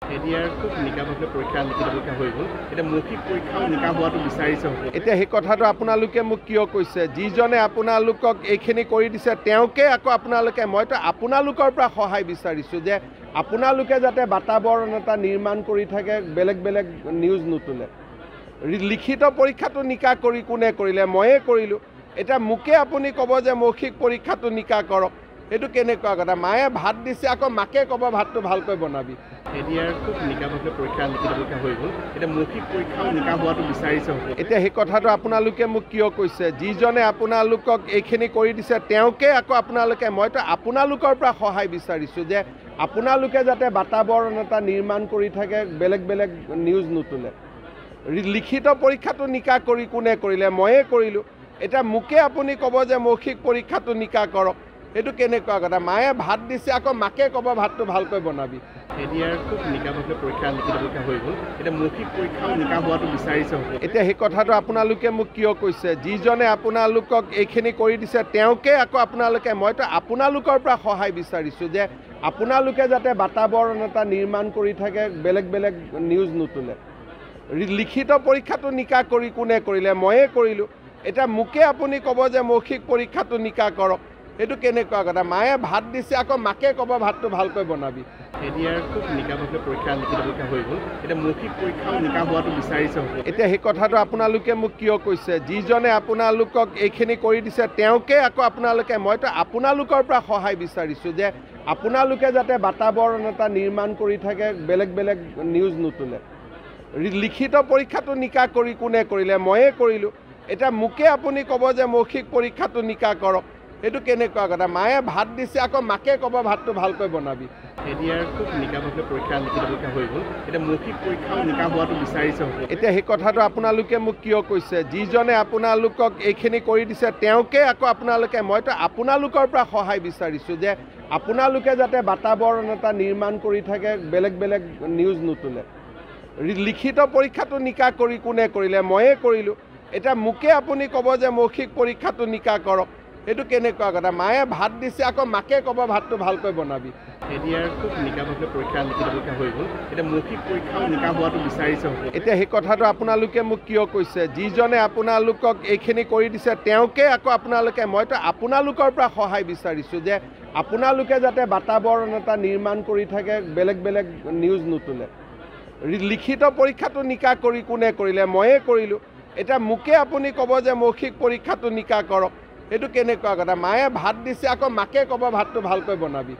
ADR খুব নিকাভাৱে পৰীক্ষা লিখিত পৰীক্ষা হৈ গ'ল। এতিয়া মৌখিক পৰীক্ষাও নিকা হোৱাটো বিচাৰিছে। এতিয়া সেই কথাটো আপোনালোকে মোক কিয় কৈছে? যিজনে আপোনালোকক এইখিনি কৰি দিছে তেওঁকে আকৌ আপোনালোকে মইতো আপোনালোকৰ পৰা সহায় বিচাৰিছোঁ যে আপোনালোকে যাতে বাতাবৰণ এটা নিৰ্মাণ কৰি থাকে, বেলেগ বেলেগ নিউজ নুতুলে। লিখিত পৰীক্ষাটো নিকা কৰি কোনে কৰিলে? ময়ে কৰিলোঁ। এতিয়া মোকে আপুনি ক'ব যে মৌখিক পৰীক্ষাটো নিকা কৰক, এইটো কেনেকুৱা কথা? মায়ে ভাত দিছে আকৌ মাকে ক'ব ভাতটো ভালকৈ বনাবি। এডিআৰ খুব নিকাভাৱে পৰীক্ষা লিখিত পৰীক্ষা হৈ গ'ল। এতিয়া মৌখিক পৰীক্ষাও নিকা হোৱাটো বিচাৰিছে। এতিয়া সেই কথাটো আপোনালোকে মোক কিয় কৈছে? যিজনে আপোনালোকক এইখিনি কৰি দিছে তেওঁকে আকৌ আপোনালোকে মইতো আপোনালোকৰ পৰা সহায় বিচাৰিছোঁ যে আপোনালোকে যাতে বাতাবৰণ এটা নিৰ্মাণ কৰি থাকে, বেলেগ বেলেগ নিউজ নুতুলে। লিখিত পৰীক্ষাটো নিকা কৰি কোনে কৰিলে? ময়ে কৰিলোঁ। এতিয়া মোকে আপুনি ক'ব যে মৌখিক পৰীক্ষাটো নিকা কৰক, এইটো কেনেকুৱা কথা? মায়ে ভাত দিছে আকৌ মাকে ক'ব ভাতটো ভালকৈ বনাবি। এডিআৰ খুব নিকাভাৱে পৰীক্ষা লিখিত পৰীক্ষা হৈ গ'ল। এতিয়া মৌখিক পৰীক্ষাও নিকা হোৱাটো বিচাৰিছে। এতিয়া সেই কথাটো আপোনালোকে মোক কিয় কৈছে? যিজনে আপোনালোকক এইখিনি কৰি দিছে তেওঁকে আকৌ আপোনালোকে মইতো আপোনালোকৰ পৰা সহায় বিচাৰিছোঁ যে আপোনালোকে যাতে বাতাবৰণ এটা নিৰ্মাণ কৰি থাকে, বেলেগ বেলেগ নিউজ নুতুলে। লিখিত পৰীক্ষাটো নিকা কৰি কোনে কৰিলে? ময়ে কৰিলোঁ। এতিয়া মোকে আপুনি ক'ব যে মৌখিক পৰীক্ষাটো নিকা কৰক, এইটো কেনেকুৱা কথা? মায়ে ভাত দিছে আকৌ মাকে ক'ব ভাতটো ভালকৈ বনাবি। এডিআৰ খুব নিকাভাৱে পৰীক্ষা লিখিত পৰীক্ষা হৈ গ'ল। এতিয়া মৌখিক পৰীক্ষাও নিকা হোৱাটো বিচাৰিছে। এতিয়া সেই কথাটো আপোনালোকে মোক কিয় কৈছে? যিজনে আপোনালোকক এইখিনি কৰি দিছে তেওঁকে আকৌ আপোনালোকে মইতো আপোনালোকৰ পৰা সহায় বিচাৰিছোঁ যে আপোনালোকে যাতে বাতাবৰণ এটা নিৰ্মাণ কৰি থাকে, বেলেগ বেলেগ নিউজ নুতুলে। লিখিত পৰীক্ষাটো নিকা কৰি কোনে কৰিলে? ময়ে কৰিলোঁ। এতিয়া মোকে আপুনি ক'ব যে মৌখিক পৰীক্ষাটো নিকা কৰক, এইটো কেনেকুৱা কথা? মায়ে ভাত দিছে আকৌ মাকে ক'ব ভাতটো ভালকৈ বনাবি। এডিআৰ খুব নিকাভাৱে পৰীক্ষা লিখিত পৰীক্ষা হৈ গ'ল। এতিয়া মৌখিক পৰীক্ষাও নিকা হোৱাটো বিচাৰিছে। এতিয়া সেই কথাটো আপোনালোকে মোক কিয় কৈছে? যিজনে আপোনালোকক এইখিনি কৰি দিছে তেওঁকে আকৌ আপোনালোকে মইতো আপোনালোকৰ পৰা সহায় বিচাৰিছোঁ যে আপোনালোকে যাতে বাতাবৰণ এটা নিৰ্মাণ কৰি থাকে, বেলেগ বেলেগ নিউজ নুতুলে। লিখিত পৰীক্ষাটো নিকা কৰি কোনে কৰিলে? ময়ে কৰিলোঁ। এতিয়া মোকে আপুনি ক'ব যে মৌখিক পৰীক্ষাটো নিকা কৰক, এইটো কেনেকুৱা কথা? মায়ে ভাত দিছে আকৌ মাকে ক'ব ভাতটো ভালকৈ বনাবি। এডিআৰ খুব নিকাভাৱে পৰীক্ষা লিখিত পৰীক্ষা হৈ গ'ল। এতিয়া মৌখিক পৰীক্ষাও নিকা হোৱাটো বিচাৰিছে। এতিয়া সেই কথাটো আপোনালোকে মোক কিয় কৈছে? যিজনে আপোনালোকক এইখিনি কৰি দিছে তেওঁকে আকৌ আপোনালোকে মইতো আপোনালোকৰ পৰা সহায় বিচাৰিছোঁ যে আপোনালোকে যাতে বাতাবৰণ এটা নিৰ্মাণ কৰি থাকে, বেলেগ বেলেগ নিউজ নুতুলে। লিখিত পৰীক্ষাটো নিকা কৰি কোনে কৰিলে? ময়ে কৰিলোঁ। এতিয়া মোকে আপুনি ক'ব যে মৌখিক পৰীক্ষাটো নিকা কৰক, এইটো কেনেকুৱা কথা? মায়ে ভাত দিছে আকৌ মাকে ক'ব ভাতটো ভালকৈ বনাবি।